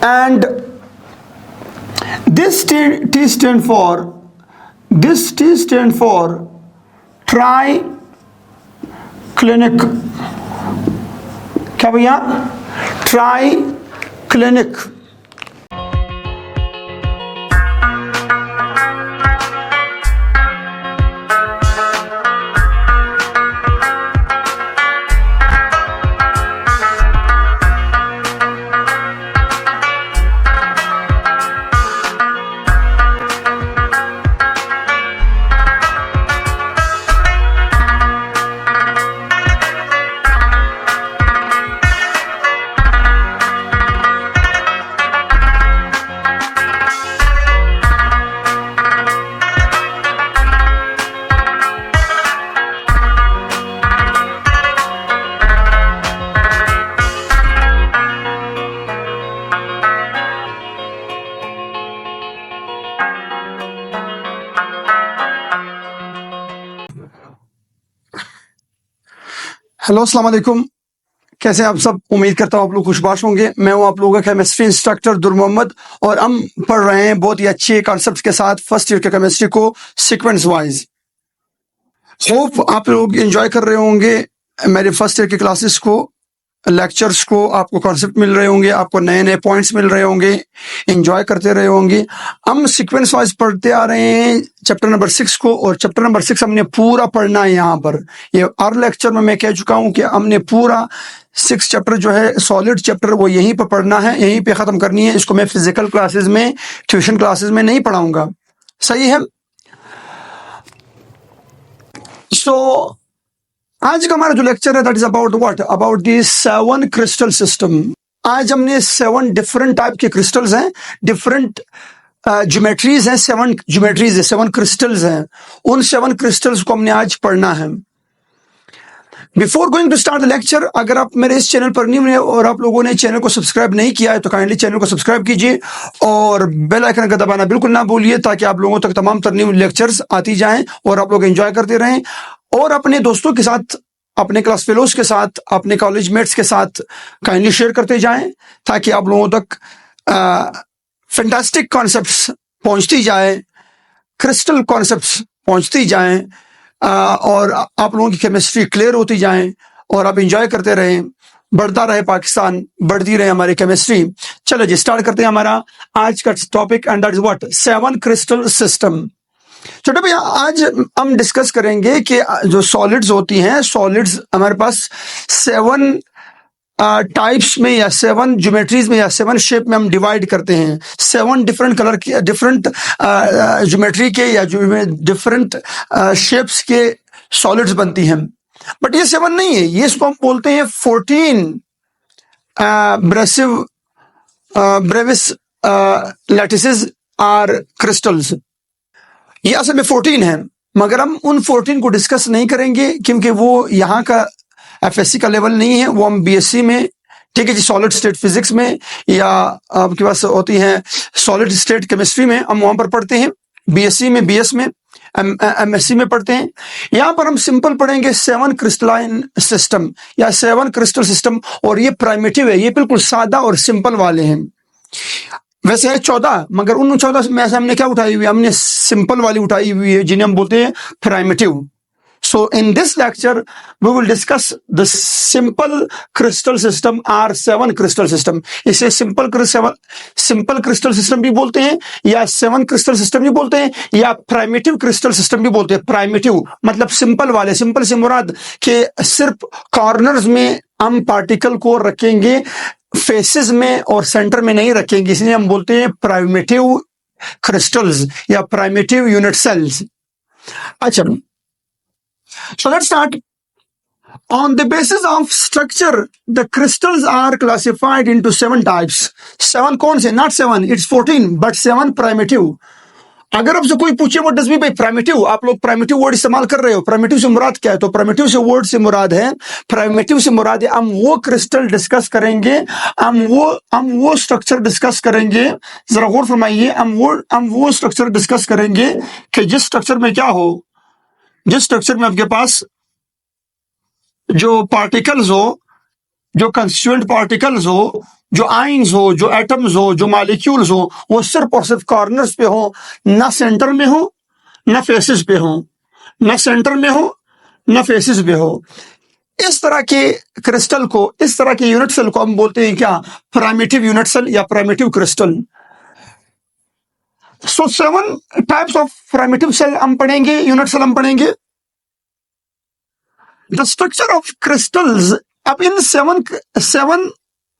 and this T stand for triclinic. क्या भैया? Triclinic. Hello, अस्सलाम वालेकुम. कैसे आप सब? उम्मीद करता हूँ आप लोग खुशबाश होंगे. मैं हूँ आप लोगों का केमिस्ट्री इंस्ट्रक्टर दुर मोहम्मद और हम पढ़ रहे हैं बहुत ही अच्छे कॉन्सेप्ट्स के साथ फर्स्ट ईयर के केमिस्ट्री को सीक्वेंस वाइज. होप आप लोग एंजॉय कर रहे होंगे मेरे फर्स्ट ईयर के क्लासेस को, लेक्चर्स को. आपको कॉन्सेप्ट मिल रहे होंगे, आपको नए नए पॉइंट्स मिल रहे होंगे, एंजॉय करते रहे होंगे. हम सीक्वेंस वाइज पढ़ते आ रहे हैं चैप्टर नंबर 6 को, और चैप्टर नंबर 6 हमने पूरा पढ़ना है. यहाँ पर ये हर लेक्चर में मैं कह चुका हूँ कि हमने पूरा 6 चैप्टर जो है सॉलिड चैप्टर वो यहीं पर पढ़ना है, यहीं पे ख़त्म करनी है. इसको मैं फिजिकल क्लासेस में, ट्यूशन क्लासेस में नहीं पढ़ाऊँगा. सही है. सो आज का हमारा जो लेक्चर है that is about what, about the 7 crystal system. आज हमने 7 डिफरेंट टाइप के क्रिस्टल्स हैं, डिफरेंट ज्योमेट्रीज हैं. 7 ज्योमेट्रीज है, 7 क्रिस्टल्स हैं. उन 7 क्रिस्टल्स को हमने आज पढ़ना है. Before going to start the lecture, अगर आप मेरे इस चैनल पर न्यू हैं और आप लोगों ने चैनल को सब्सक्राइब नहीं किया है तो काइंडली चैनल को सब्सक्राइब कीजिए और बेल आइकन का दबाना बिल्कुल ना भूलिए, ताकि आप लोगों तक तमाम तर न्यू लेक्चर्स आती जाएं और आप लोग एंजॉय करते रहें. और अपने दोस्तों के साथ, अपने क्लास फेलोज के साथ, अपने कॉलेज मेट्स के साथ काइंडली शेयर करते जाएं, ताकि आप लोगों तक फैंटास्टिक कॉन्सेप्ट्स पहुंचती जाए, क्रिस्टल कॉन्सेप्ट्स पहुंचती जाएं, और आप लोगों की केमिस्ट्री क्लियर होती जाए और आप एंजॉय करते रहें. बढ़ता रहे पाकिस्तान, बढ़ती रहे हमारी केमिस्ट्री. चलो जी, स्टार्ट करते हैं हमारा आज का topic, and that is what, 7 crystal system. छोटे भैया, आज हम डिस्कस करेंगे कि जो सॉलिड्स होती हैं, सॉलिड्स हमारे पास 7 टाइप्स में या 7 ज्योमेट्रीज में या 7 शेप में हम डिवाइड करते हैं. 7 डिफरेंट कलर के, डिफरेंट ज्योमेट्री के या डिफरेंट शेप्स के सॉलिड्स बनती हैं. बट ये 7 नहीं है, ये इसको हम बोलते हैं 14 ब्रेविस लैटिसेस आर क्रिस्टल्स. ये असल में 14 है, मगर हम उन 14 को डिस्कस नहीं करेंगे क्योंकि वो यहाँ का एफएससी का लेवल नहीं है. वो हम बीएससी में, ठीक है जी, सॉलिड स्टेट फिजिक्स में, या आपके पास होती है सॉलिड स्टेट केमिस्ट्री में, हम वहां पर पढ़ते हैं. बीएससी में, बीएस में, एमएससी में पढ़ते हैं. यहाँ पर हम सिंपल पढ़ेंगे 7 क्रिस्टलाइन सिस्टम या 7 क्रिस्टल सिस्टम. और ये प्राइमेटिव है, ये बिल्कुल सादा और सिंपल वाले हैं. वैसे है 14, मगर उन 14 में से हमने क्या उठाई हुई है, हमने सिंपल वाली उठाई हुई है, जिन्हें हम बोलते हैं primitive. So in this lecture we will discuss the simple crystal system or 7 crystal system. इसे simple crystal system भी बोलते हैं, या 7 crystal system भी बोलते हैं, या primitive crystal system भी बोलते हैं. primitive मतलब सिंपल वाले. सिंपल से मुराद कि सिर्फ कॉर्नर्स में हम पार्टिकल को रखेंगे, फेसेस में और सेंटर में नहीं रखेंगे, इसलिए हम बोलते हैं primitive crystals या primitive unit cells. अच्छा, so let's start. On the basis of structure, the crystals are classified into 7 types. 7 कौन से? Not 7, it's 14, but 7 primitive. अगर आपसे कोई पूछे what does mean by primitive, आप लोग primitive वर्ड इस्तेमाल कर रहे हो, primitive से मुराद क्या है? तो primitive से वर्ड से मुराद है, primitive से मुराद है हम वो क्रिस्टल डिस्कस करेंगे, हम वो स्ट्रक्चर डिस्कस करेंगे. जरा गौर फरमाइए, हम वो स्ट्रक्चर डिस्कस करेंगे कि जिस स्ट्रक्चर में क्या हो, जिस स्ट्रक्चर में आपके पास जो पार्टिकल्स हो, जो कंस्टिट्यूएंट पार्टिकल्स हो, जो आइंस हो, जो एटम्स हो, जो मॉलिक्यूल्स हो, वो सिर्फ और सिर्फ कॉर्नर्स पे हो, ना सेंटर में हो, ना फेसेस पे हो, ना सेंटर में हो, ना फेसेस पे हो। इस तरह के क्रिस्टल को, इस तरह के यूनिट सेल को हम बोलते हैं क्या? प्राइमिटिव यूनिट सेल या primitive crystal. So 7 types of primitive cell हम पढ़ेंगे, यूनिट सेल हम पढ़ेंगे। द स्ट्रक्चर ऑफ क्रिस्टल्स, अब इन सेवन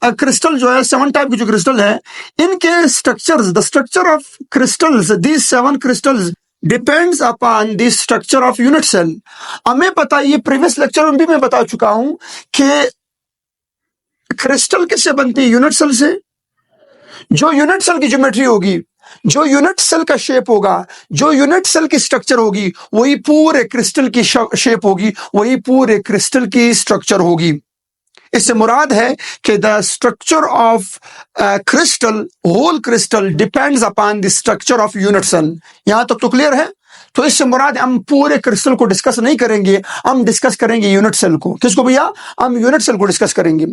क्रिस्टल जो है, 7 टाइप के जो क्रिस्टल है, इनके structures, the structure of crystals, these 7 crystals depends upon the structure of unit cell. हमें पता, ये प्रीवियस लेक्चर में भी मैं बता चुका हूं कि क्रिस्टल किससे बनती है? यूनिट सेल से। जो यूनिट सेल की ज्योमेट्री होगी, जो यूनिट सेल का शेप होगा, जो यूनिट सेल की स्ट्रक्चर होगी, वही पूरे क्रिस्टल की शेप होगी, वही पूरे क्रिस्टल की स्ट्रक्चर होगी। इससे मुराद है कि the structure of crystal, whole crystal depends upon the structure of unit cell. यहां तक तो क्लियर है? तो इससे मुराद, हम पूरे क्रिस्टल को डिस्कस नहीं करेंगे, हम डिस्कस करेंगे यूनिट सेल को। किसको भैया? हम यूनिट सेल को डिस्कस करेंगे।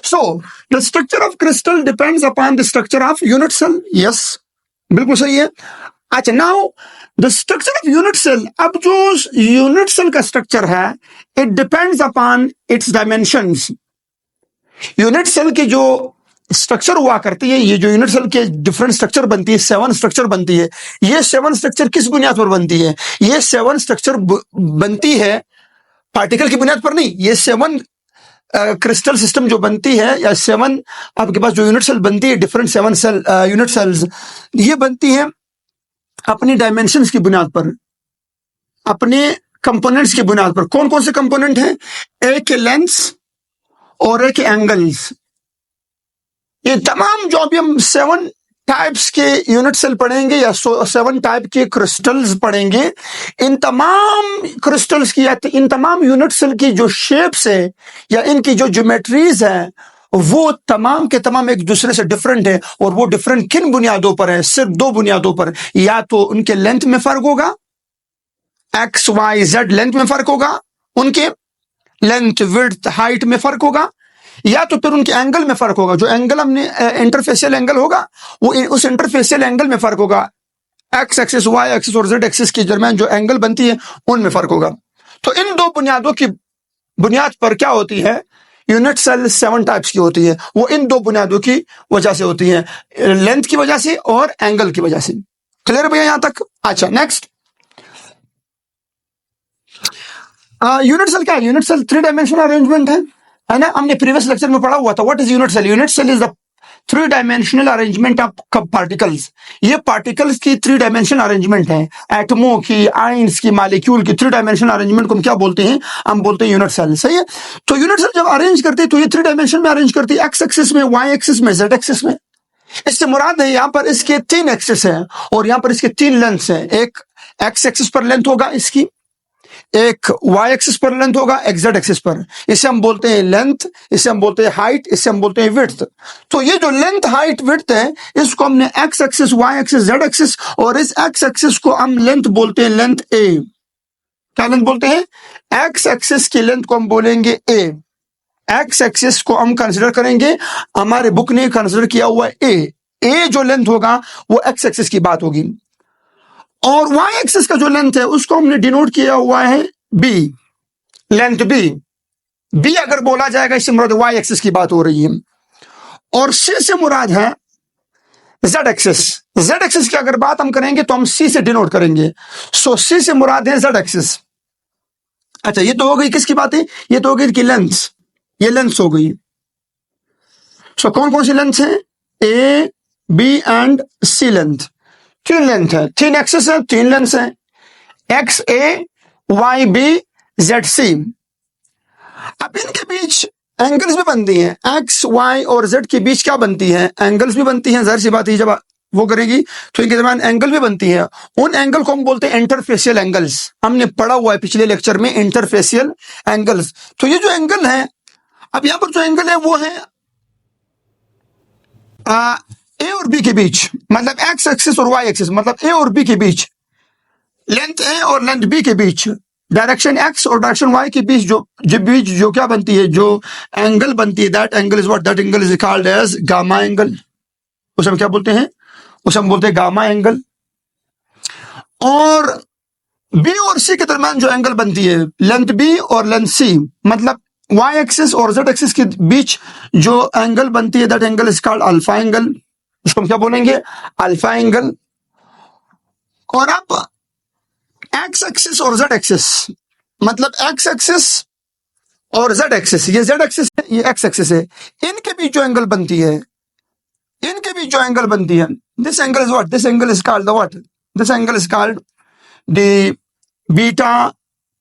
So the structure of crystal depends upon the structure of unit cell. Yes, बिल्कुल सही है। अच्छा, now the structure of unit cell, अब जो यूनिट सेल का स्ट्रक्चर है, it depends upon its dimensions. Unit cell की जो स्ट्रक्चर हुआ करती है, ये जो यूनिट सेल के डिफरेंट स्ट्रक्चर बनती है, 7 स्ट्रक्चर बनती है। ये 7 स्ट्रक्चर किस बुनियाद पर बनती है? ये 7 स्ट्रक्चर बनती है पार्टिकल की बुनियाद पर नहीं। ये 7 क्रिस्टल सिस्टम जो बनती है, या 7 आपके पास जो यूनिट सेल बनती है, डिफरेंट 7 सेल यूनिट सेल्स, ये बनती है अपनी डायमेंशंस की बुनियाद पर, अपने कंपोनेंट्स की बुनियाद पर। कौन कौन से कंपोनेंट हैं? एक लेंस और एक एंगल्स। ये तमाम जो अभी हम 7 टाइप्स के यूनिट सेल पढ़ेंगे, या 7 टाइप के क्रिस्टल्स पढ़ेंगे, इन तमाम क्रिस्टल्स की या इन तमाम यूनिट सेल की जो शेप्स है, या इनकी जो ज्योमेट्रीज है, वो तमाम के तमाम एक दूसरे से डिफरेंट है। और वो डिफरेंट किन बुनियादों पर है? सिर्फ 2 बुनियादों पर। या तो उनके लेंथ में फर्क होगा, एक्स वाई जेड लेंथ में फर्क होगा, उनके लेंथ, विड्थ, हाइट में फर्क होगा, या तो फिर उनके एंगल में फर्क होगा। जो एंगल हमने इंटरफेशियल एंगल होगा, वो उस इंटरफेशियल एंगल में फर्क होगा। एक्स एक्सिस, वाई एक्सिस और जेड एक्सिस के दरमियान जो एंगल बनती है, उनमें फर्क होगा। तो इन 2 बुनियादों की बुनियाद पर क्या होती है? यूनिट सेल 7 टाइप्स की होती है। वो इन 2 बुनियादों की वजह से होती है, लेंथ की वजह से और एंगल की वजह से। क्लियर भैया यहां तक? अच्छा, नेक्स्ट, यूनिट सेल क्या है? यूनिट सेल 3 डायमेंशनल अरेंजमेंट है ना? हमने प्रीवियस लेक्चर में पढ़ा हुआ था। What is unit cell? Unit cell is the 3 dimensional arrangement of particles. ये पार्टिकल्स की 3 डायमेंशनल अरेंजमेंट है। एटमों की, आइंस की, मॉलिक्यूल की 3 डायमेंशनल अरेंजमेंट को हम क्या बोलते हैं? हम बोलते हैं यूनिट सेल। सही है? तो यूनिट सेल जब अरेंज करती है, तो ये 3 डायमेंशन में अरेंज करती है, एक्स एक्सिस में, वाई एक्सिस में, जेड एक्सिस में। इससे मुराद है, यहां पर इसके 3 एक्सिस हैं और यहां पर इसके 3 लेंथ हैं। एक एक्स एक्सिस पर लेंथ होगा इसकी, एक वाई एक्सिस पर लेंथ होगा, एक जेड एक्सिस पर। इसे हम बोलते हैं लेंथ, इसे हम बोलते हैं हाइट, इसे हम बोलते हैं विड्थ। तो ये जो लेंथ, हाइट, विड्थ है, इसको हमने X axis, Y axis, Z axis, और इस एक्स एक्सिस को हम लेंथ बोलते हैं, लेंथ ए। क्या लेंथ बोलते हैं? एक्स एक्सिस की लेंथ को हम बोलेंगे ए। एक्स एक्सिस को हम कंसिडर करेंगे, हमारे बुक ने कंसिडर किया हुआ ए। ए जो लेंथ होगा वो एक्स एक्सिस की बात होगी। और वाई एक्सिस का जो लेंथ है, उसको हमने डिनोट किया हुआ है बी, लेंथ बी। बी अगर बोला जाएगा, इससे मुराद वाई एक्सिस की बात हो रही है। और सी से मुराद है जेड एक्सिस। जेड एक्सिस की अगर बात हम करेंगे तो हम सी से डिनोट करेंगे। सो सी से मुराद है जेड एक्सिस। अच्छा, ये तो हो गई किसकी बात है? ये तो हो गई कि लेंथ, ये लेंथ हो गई। सो कौन कौन सी लेंथ है? A, B and C length. 3 length है, 3 एक्सिस है, 3 लेंथ है, X A, Y B, Z C. अब इनके बीच एंगल्स भी बनती हैं। एक्स, वाई और जेड के बीच क्या बनती है? एंगल्स भी बनती हैं। जाहिर सी बात है, जब वो करेगी तो इनके दरमियान एंगल भी बनती है। उन एंगल को हम बोलते हैं इंटरफेशियल एंगल्स। हमने पढ़ा हुआ है पिछले लेक्चर में इंटरफेशियल एंगल्स। तो ये जो एंगल है, अब यहां पर जो एंगल है वो है ए और बी के बीच, मतलब एक्स एक्सिस और वाई एक्सिस, मतलब ए और बी के बीच, लेंथ ए और लेंथ बी के बीच डायरेक्शन एक्स और डायरेक्शन वाई के बीच जो क्या बनती है, जो एंगल बनती है, that angle is what, that angle is called as gamma angle. उसे हम क्या बोलते हैं, उसे हम बोलते हैं गामा एंगल। और बी और सी के दरमियान जो एंगल बनती है, लेंथ बी और लेंथ सी, मतलब वाई एक्सिस और जेड एक्सिस के बीच जो एंगल बनती है, that angle is called alpha angle. उसको हम क्या बोलेंगे, अल्फा एंगल। और अब एक्स एक्सिस और जेड एक्सिस, मतलब एक्स एक्सिस और जेड एक्सिस, ये जेड एक्सिस है, ये एक्स एक्सिस है, इनके बीच जो एंगल बनती है, इनके बीच जो एंगल बनती है, this angle is what, this angle is called the what, this angle is called the beta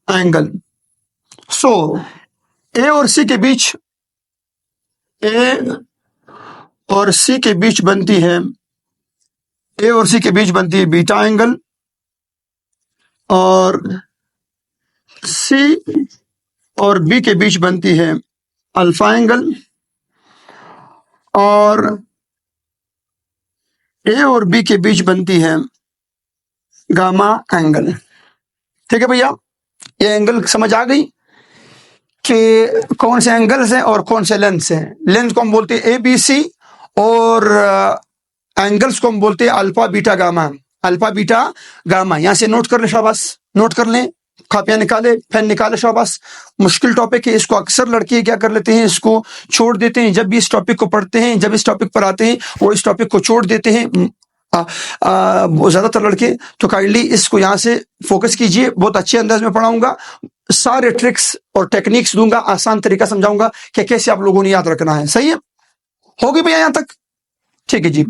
angle. So A और सी के बीच, ए और सी के बीच बनती है, ए और सी के बीच बनती है बीटा एंगल, और सी और बी के बीच बनती है अल्फा एंगल, और ए और बी के बीच बनती है गामा एंगल। ठीक है भैया, ये एंगल समझ आ गई कि कौन से एंगल्स हैं और कौन से लेंथ हैं। लेंथ को हम बोलते हैं ए बी सी, और एंगल्स को हम बोलते हैं alpha beta gamma, alpha beta gamma. यहां से नोट कर ले शाबाश, नोट कर लें, कॉपियां निकाले, पेन निकाले शाबाश। मुश्किल टॉपिक है, इसको अक्सर लड़के क्या कर लेते हैं, इसको छोड़ देते हैं। जब भी इस टॉपिक को पढ़ते हैं, जब इस टॉपिक पर आते हैं, वो इस टॉपिक को छोड़ देते हैं, ज्यादातर लड़के। तो काइंडली इसको यहाँ से फोकस कीजिए, बहुत अच्छे अंदाज में पढ़ाऊंगा, सारे ट्रिक्स और टेक्निक्स दूंगा, आसान तरीका समझाऊंगा कि कैसे आप लोगों ने याद रखना है। सही है, होगी भैया यहाँ तक? ठीक है जी।